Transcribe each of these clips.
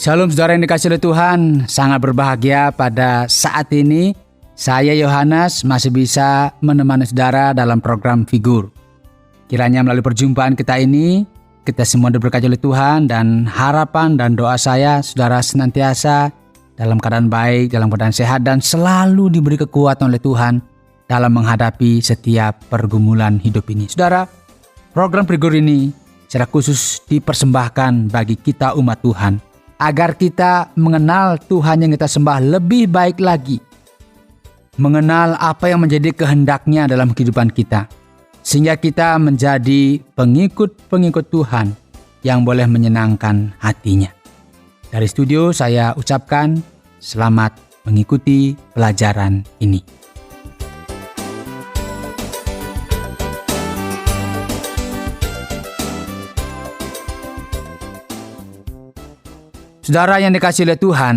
Shalom saudara yang dikasihi oleh Tuhan, sangat berbahagia pada saat ini saya Yohanes masih bisa menemani saudara dalam program Figur. Kiranya melalui perjumpaan kita ini, kita semua diberkati oleh Tuhan dan harapan dan doa saya saudara senantiasa dalam keadaan baik, dalam keadaan sehat dan selalu diberi kekuatan oleh Tuhan dalam menghadapi setiap pergumulan hidup ini. Saudara, program Figur ini secara khusus dipersembahkan bagi kita umat Tuhan, agar kita mengenal Tuhan yang kita sembah lebih baik lagi. Mengenal apa yang menjadi kehendaknya dalam kehidupan kita. Sehingga kita menjadi pengikut-pengikut Tuhan yang boleh menyenangkan hatinya. Dari studio saya ucapkan selamat mengikuti pelajaran ini. Saudara yang dikasihi oleh Tuhan,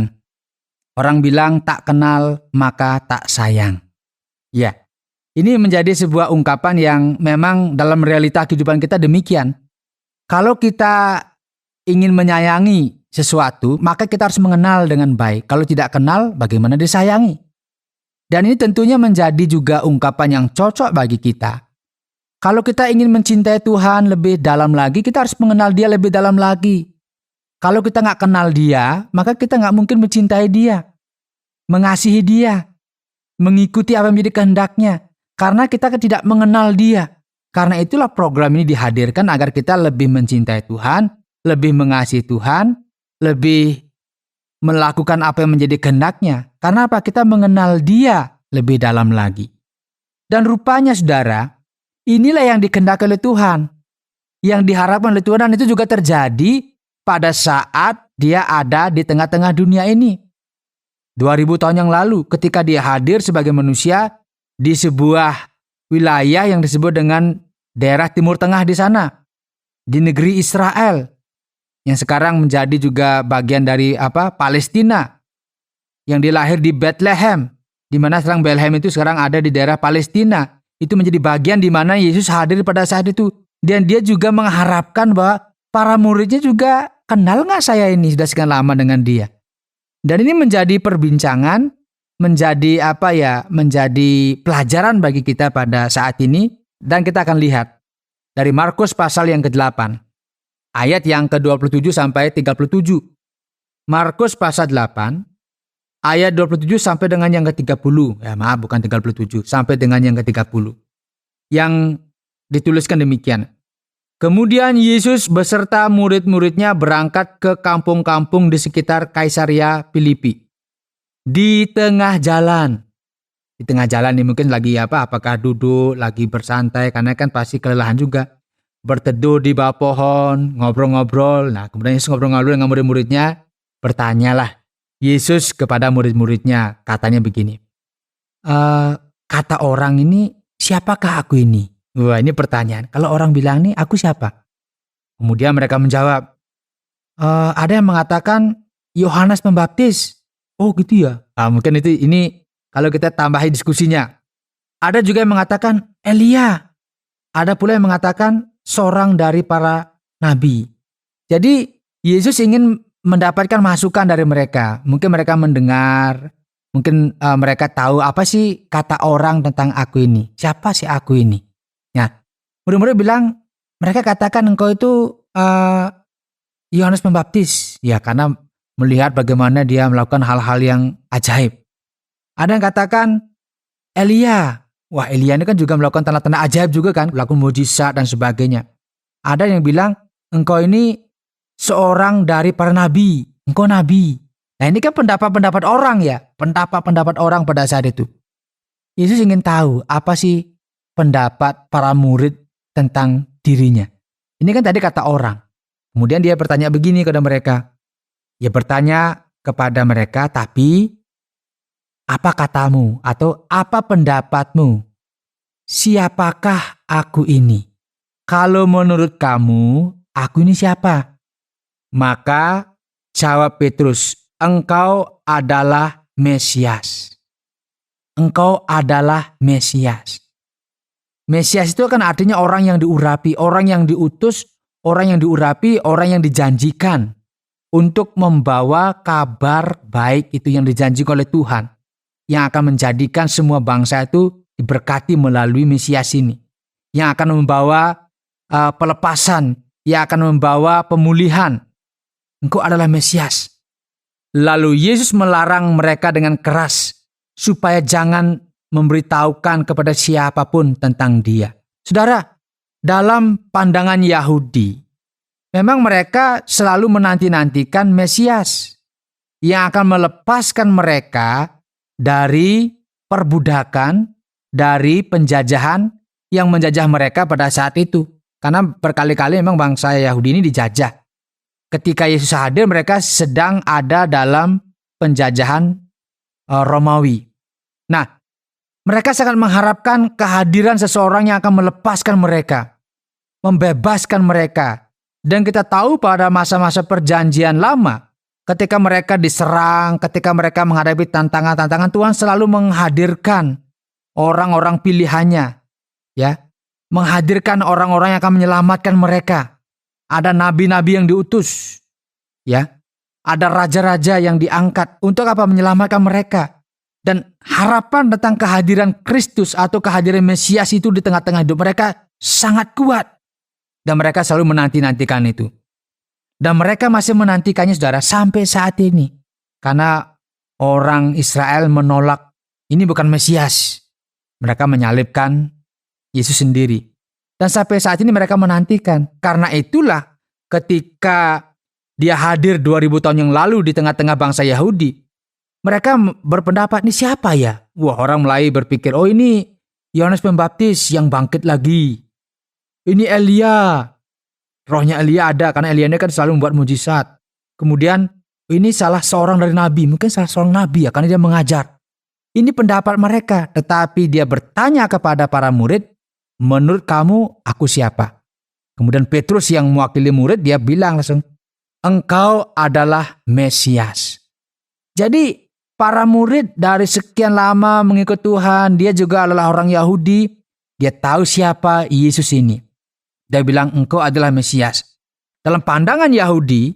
orang bilang tak kenal maka tak sayang. Ya, ini menjadi sebuah ungkapan yang memang dalam realita kehidupan kita demikian. Kalau kita ingin menyayangi sesuatu, maka kita harus mengenal dengan baik. Kalau tidak kenal, bagaimana disayangi? Dan ini tentunya menjadi juga ungkapan yang cocok bagi kita. Kalau kita ingin mencintai Tuhan lebih dalam lagi, kita harus mengenal Dia lebih dalam lagi. Kalau kita nggak kenal Dia, maka kita nggak mungkin mencintai Dia, mengasihi Dia, mengikuti apa yang menjadi kehendaknya. Karena kita tidak mengenal Dia. Karena itulah program ini dihadirkan agar kita lebih mencintai Tuhan, lebih mengasihi Tuhan, lebih melakukan apa yang menjadi kehendaknya. Karena apa? Kita mengenal Dia lebih dalam lagi. Dan rupanya saudara, inilah yang dikehendaki oleh Tuhan. Yang diharapkan oleh Tuhan, dan itu juga terjadi pada saat Dia ada di tengah-tengah dunia ini. 2000 tahun yang lalu ketika Dia hadir sebagai manusia di sebuah wilayah yang disebut dengan daerah Timur Tengah di sana. Di negeri Israel. Yang sekarang menjadi juga bagian dari Palestina. Yang Dia lahir di Bethlehem. Di mana sekarang Bethlehem itu sekarang ada di daerah Palestina. Itu menjadi bagian di mana Yesus hadir pada saat itu. Dan Dia juga mengharapkan bahwa para muridnya juga kenal nggak saya ini sudah sekian lama dengan Dia. Dan ini menjadi perbincangan, menjadi menjadi pelajaran bagi kita pada saat ini. Dan kita akan lihat dari Markus pasal yang ke-8, ayat yang ke-27 sampai 37. Markus pasal 8, ayat 27 sampai dengan yang ke-30. Bukan 37, sampai dengan yang ke-30. Yang dituliskan demikian. Kemudian Yesus beserta murid-muridnya berangkat ke kampung-kampung di sekitar Kaisaria Filipi. Di tengah jalan ini mungkin lagi apakah duduk, lagi bersantai, karena kan pasti kelelahan juga. Berteduh di bawah pohon, ngobrol-ngobrol. Nah, kemudian Yesus ngobrol-ngobrol dengan murid-muridnya. Bertanyalah Yesus kepada murid-muridnya, katanya begini. Kata orang ini, siapakah aku ini? Wah, ini pertanyaan. Kalau orang bilang nih, aku siapa? Kemudian mereka menjawab, ada yang mengatakan Yohanes Pembaptis. Oh gitu ya. Mungkin ini kalau kita tambahin diskusinya. Ada juga yang mengatakan Elia. Ada pula yang mengatakan seorang dari para nabi. Jadi Yesus ingin mendapatkan masukan dari mereka. Mungkin mereka mendengar, mungkin mereka tahu apa sih kata orang tentang aku ini. Siapa sih aku ini? Nah, murid-murid bilang, mereka katakan engkau itu Yohanes Pembaptis. Ya, karena melihat bagaimana dia melakukan hal-hal yang ajaib. Ada yang katakan Elia. Wah, Elia ini kan juga melakukan tanda-tanda ajaib juga kan, melakukan mujizat dan sebagainya. Ada yang bilang, engkau ini seorang dari para nabi. Engkau nabi. Nah, ini kan pendapat-pendapat orang ya. Pendapat-pendapat orang pada saat itu. Yesus ingin tahu apa sih pendapat para murid tentang dirinya. Ini kan tadi kata orang. Kemudian dia bertanya begini kepada mereka. Dia bertanya kepada mereka, tapi apa katamu atau apa pendapatmu? Siapakah aku ini? Kalau menurut kamu, aku ini siapa? Maka jawab Petrus, engkau adalah Mesias. Engkau adalah Mesias. Mesias itu kan artinya orang yang diurapi, orang yang diutus, orang yang diurapi, orang yang dijanjikan. untuk membawa kabar baik itu yang dijanjikan oleh Tuhan, yang akan menjadikan semua bangsa itu diberkati melalui Mesias ini, yang akan membawa pelepasan, yang akan membawa pemulihan. Engkau adalah Mesias. Lalu Yesus melarang mereka dengan keras supaya jangan memberitahukan kepada siapapun tentang Dia. Saudara, dalam pandangan Yahudi, memang mereka selalu menanti-nantikan Mesias yang akan melepaskan mereka dari perbudakan, dari penjajahan yang menjajah mereka pada saat itu. Karena berkali-kali memang bangsa Yahudi ini dijajah. Ketika Yesus hadir, mereka sedang ada dalam penjajahan Romawi. Nah, mereka sangat mengharapkan kehadiran seseorang yang akan melepaskan mereka, membebaskan mereka. Dan kita tahu pada masa-masa perjanjian lama, ketika mereka diserang, ketika mereka menghadapi tantangan-tantangan, Tuhan selalu menghadirkan orang-orang pilihannya, ya, menghadirkan orang-orang yang akan menyelamatkan mereka. Ada nabi-nabi yang diutus, ya, ada raja-raja yang diangkat untuk apa? Menyelamatkan mereka. Dan harapan tentang kehadiran Kristus atau kehadiran Mesias itu di tengah-tengah hidup mereka sangat kuat. Dan mereka selalu menanti-nantikan itu. Dan mereka masih menantikannya, saudara, sampai saat ini. Karena orang Israel menolak, ini bukan Mesias. Mereka menyalibkan Yesus sendiri. Dan sampai saat ini mereka menantikan. Karena itulah ketika Dia hadir 2000 tahun yang lalu di tengah-tengah bangsa Yahudi, mereka berpendapat, ini siapa ya? Wah, orang mulai berpikir, oh ini Yohanes Pembaptis yang bangkit lagi. Ini Elia. Rohnya Elia ada, karena Elia ini kan selalu membuat mujizat. Kemudian, ini salah seorang dari nabi. Mungkin salah seorang nabi ya, karena dia mengajar. Ini pendapat mereka. Tetapi dia bertanya kepada para murid, menurut kamu aku siapa? Kemudian Petrus yang mewakili murid, dia bilang langsung, engkau adalah Mesias. Jadi para murid dari sekian lama mengikut Tuhan, dia juga adalah orang Yahudi, dia tahu siapa Yesus ini. Dia bilang engkau adalah Mesias. Dalam pandangan Yahudi,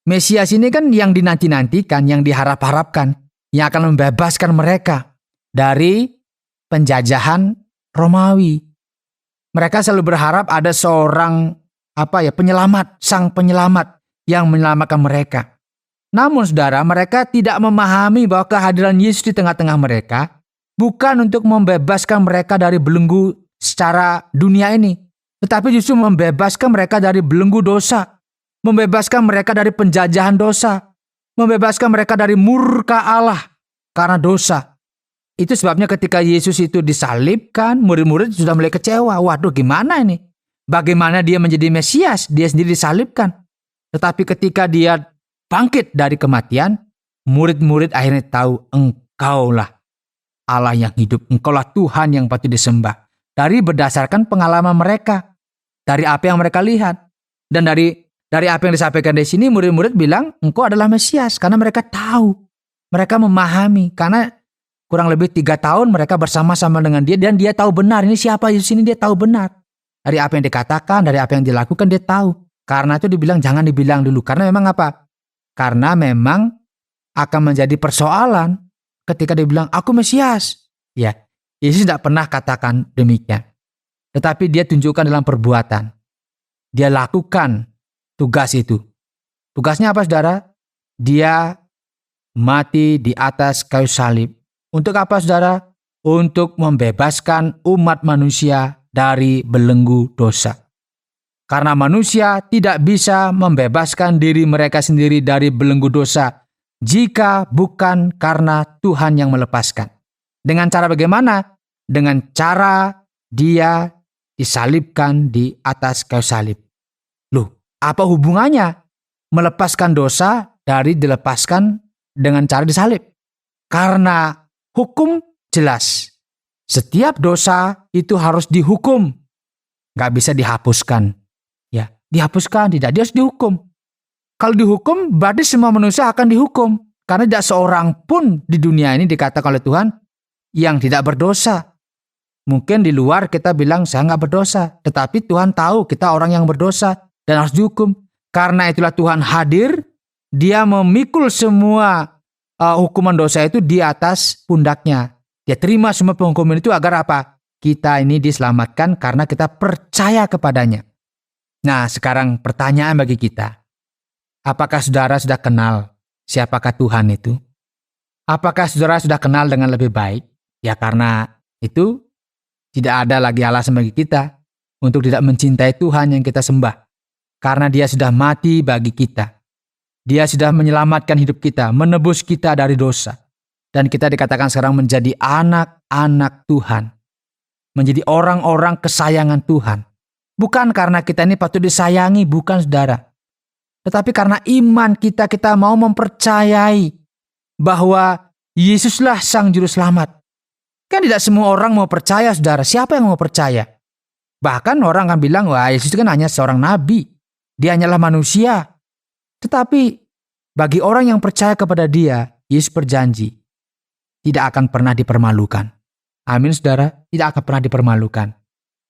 Mesias ini kan yang dinanti-nantikan, yang diharap-harapkan, yang akan membebaskan mereka dari penjajahan Romawi. Mereka selalu berharap ada seorang penyelamat, sang penyelamat yang menyelamatkan mereka. Namun saudara, mereka tidak memahami bahwa kehadiran Yesus di tengah-tengah mereka bukan untuk membebaskan mereka dari belenggu secara dunia ini, tetapi justru membebaskan mereka dari belenggu dosa, membebaskan mereka dari penjajahan dosa, membebaskan mereka dari murka Allah karena dosa. Itu sebabnya ketika Yesus itu disalibkan, murid-murid sudah mulai kecewa. Waduh, gimana ini? Bagaimana dia menjadi Mesias? Dia sendiri disalibkan. Tetapi ketika dia bangkit dari kematian, murid-murid akhirnya tahu, engkaulah Allah yang hidup, engkaulah Tuhan yang patut disembah. Dari berdasarkan pengalaman mereka, dari apa yang mereka lihat. Dan dari apa yang disampaikan di sini, murid-murid bilang, engkau adalah Mesias. Karena mereka tahu, mereka memahami. Karena kurang lebih 3 tahun mereka bersama-sama dengan dia, dan dia tahu benar, ini siapa Yesus ini, dia tahu benar. Dari apa yang dikatakan, dari apa yang dilakukan, dia tahu. Karena itu dibilang, jangan dibilang dulu. Karena memang apa? Karena memang akan menjadi persoalan ketika dibilang, aku Mesias. Ya, Yesus tidak pernah katakan demikian. Tetapi dia tunjukkan dalam perbuatan. Dia lakukan tugas itu. Tugasnya apa, saudara? Dia mati di atas kayu salib. Untuk apa, saudara? Untuk membebaskan umat manusia dari belenggu dosa. Karena manusia tidak bisa membebaskan diri mereka sendiri dari belenggu dosa jika bukan karena Tuhan yang melepaskan. Dengan cara bagaimana? Dengan cara dia disalibkan di atas kayu salib. Loh, apa hubungannya melepaskan dosa dari dilepaskan dengan cara disalib? Karena hukum jelas. Setiap dosa itu harus dihukum. Gak bisa dihapuskan. Ya, dihapuskan tidak, dia harus dihukum. Kalau dihukum, berarti semua manusia akan dihukum. Karena tidak seorang pun di dunia ini dikatakan oleh Tuhan yang tidak berdosa. Mungkin di luar kita bilang saya gak berdosa. Tetapi Tuhan tahu kita orang yang berdosa dan harus dihukum. Karena itulah Tuhan hadir dia memikul semua hukuman dosa itu di atas pundaknya. Dia terima semua penghukuman itu agar apa? Kita ini diselamatkan karena kita percaya kepadanya. Nah, sekarang pertanyaan bagi kita. Apakah saudara sudah kenal siapakah Tuhan itu? Apakah saudara sudah kenal dengan lebih baik? Ya karena itu tidak ada lagi alasan bagi kita untuk tidak mencintai Tuhan yang kita sembah. Karena dia sudah mati bagi kita. Dia sudah menyelamatkan hidup kita, menebus kita dari dosa. Dan kita dikatakan sekarang menjadi anak-anak Tuhan. Menjadi orang-orang kesayangan Tuhan. Bukan karena kita ini patut disayangi, bukan saudara. Tetapi karena iman kita mau mempercayai bahwa Yesuslah Sang Juru Selamat. Kan tidak semua orang mau percaya, saudara. Siapa yang mau percaya? Bahkan orang akan bilang, wah Yesus itu kan hanya seorang nabi. Dia hanyalah manusia. Tetapi bagi orang yang percaya kepada dia, Yesus berjanji tidak akan pernah dipermalukan. Amin saudara, tidak akan pernah dipermalukan.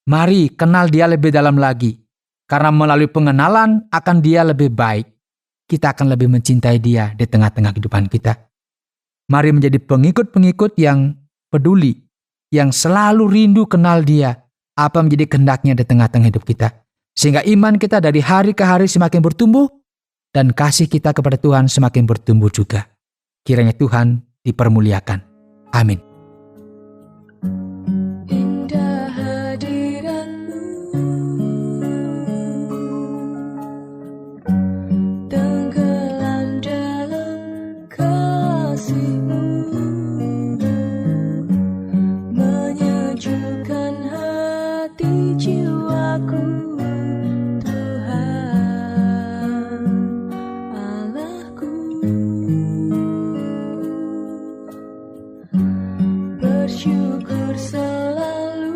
Mari kenal dia lebih dalam lagi. Karena melalui pengenalan akan dia lebih baik, kita akan lebih mencintai dia di tengah-tengah kehidupan kita. Mari menjadi pengikut-pengikut yang peduli, yang selalu rindu kenal dia, apa menjadi kehendaknya di tengah-tengah hidup kita. Sehingga iman kita dari hari ke hari semakin bertumbuh, dan kasih kita kepada Tuhan semakin bertumbuh juga. Kiranya Tuhan dipermuliakan. Amin. Indah hadirat-Mu, tenggelam dalam kasih-Mu, menyejukkan hati jiwaku. Bersyukur selalu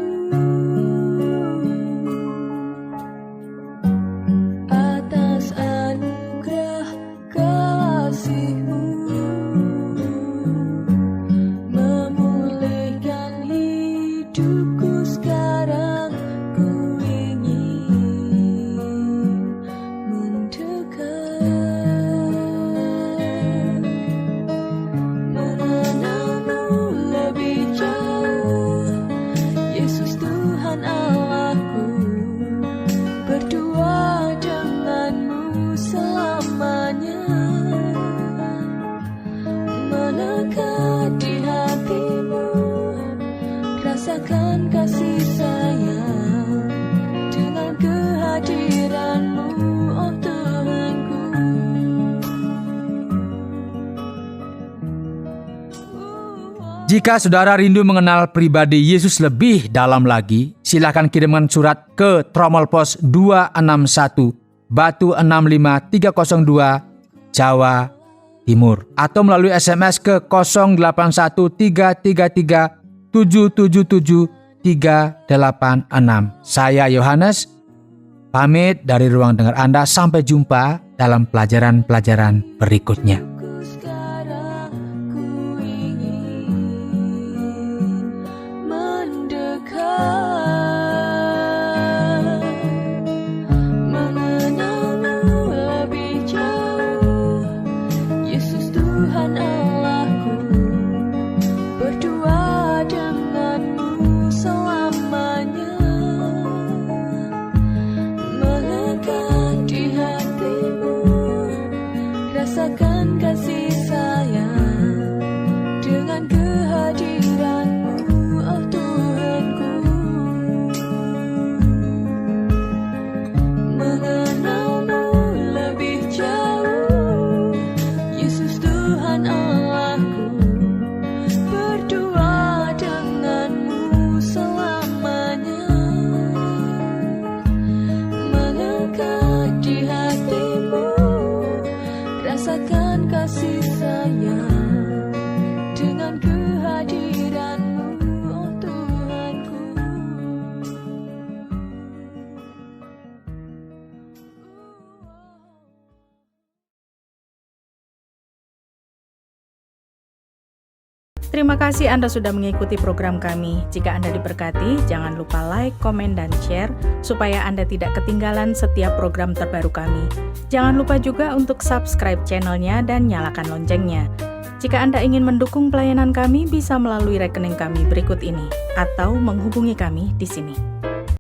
atas anugerah kasih-Mu, memulihkan hidupku sekarang. Ku ingin mendekat, mengenal-Mu lebih jauh. Yesus Tuhan Allahku, berdua dengan-Mu selamanya, melekat di hati-Mu, rasakan kasih sayang dengan kehadiran-Mu, oh Tuhanku. Jika saudara rindu mengenal pribadi Yesus lebih dalam lagi, silakan kirimkan surat ke Tromol Pos 261 Batu 65302 Jawa Timur, atau melalui SMS ke 081333777386. Saya Yohanes, pamit dari ruang dengar Anda. Sampai jumpa dalam pelajaran-pelajaran berikutnya. Sekarang ku ingin mendekat, mengenal-Mu lebih jauh. Yesus Tuhan Allahku, berdua dengan-Mu selamanya, melekat di hati-Mu, rasakan Terima kasih Anda sudah mengikuti program kami. Jika Anda diberkati, jangan lupa like, komen, dan share supaya Anda tidak ketinggalan setiap program terbaru kami. Jangan lupa juga untuk subscribe channelnya dan nyalakan loncengnya. Jika Anda ingin mendukung pelayanan kami, bisa melalui rekening kami berikut ini atau menghubungi kami di sini.